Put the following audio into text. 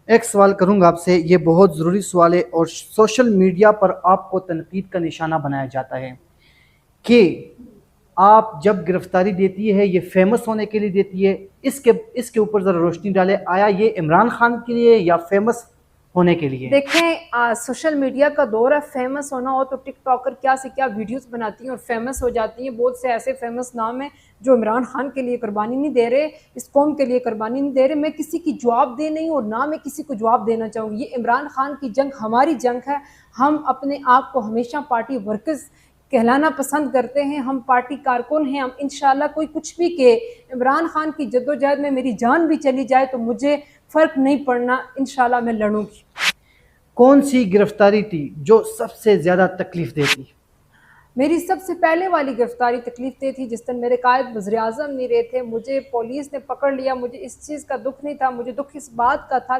एक सवाल करूंगा आपसे, ये बहुत ज़रूरी सवाल है और सोशल मीडिया पर आपको तनकीद का निशाना बनाया जाता है कि आप जब गिरफ्तारी देती है ये फेमस होने के लिए देती है। इसके इसके ऊपर ज़रा रोशनी डालें, आया ये इमरान खान के लिए या फेमस होने के लिए? देखें, सोशल मीडिया का दौर है। फेमस होना हो तो टिकटॉकर क्या से क्या वीडियोस बनाती हैं और फेमस हो जाती हैं। बहुत से ऐसे फेमस नाम हैं जो इमरान खान के लिए कुर्बानी नहीं दे रहे, इस कौम के लिए कुर्बानी नहीं दे रहे। मैं किसी की जवाब दे नहीं और ना मैं किसी को जवाब देना चाहूँगी। ये इमरान खान की जंग हमारी जंग है। हम अपने आप को हमेशा पार्टी वर्कर्स कहलाना पसंद करते हैं, हम पार्टी कारकुन हैं। हम इंशाल्लाह कोई कुछ भी कहे, इमरान खान की जद्दोजहद में मेरी जान भी चली जाए तो मुझे फ़र्क नहीं पड़ना, इंशाल्लाह मैं लड़ूंगी। कौन सी गिरफ्तारी थी जो सबसे ज़्यादा तकलीफ देती? मेरी सबसे पहले वाली गिरफ्तारी तकलीफ दे थी जिस दिन मेरे कायद वज़ीर आज़म नहीं रहे थे, मुझे पुलिस ने पकड़ लिया। मुझे इस चीज़ का दुख नहीं था, मुझे दुख इस बात का था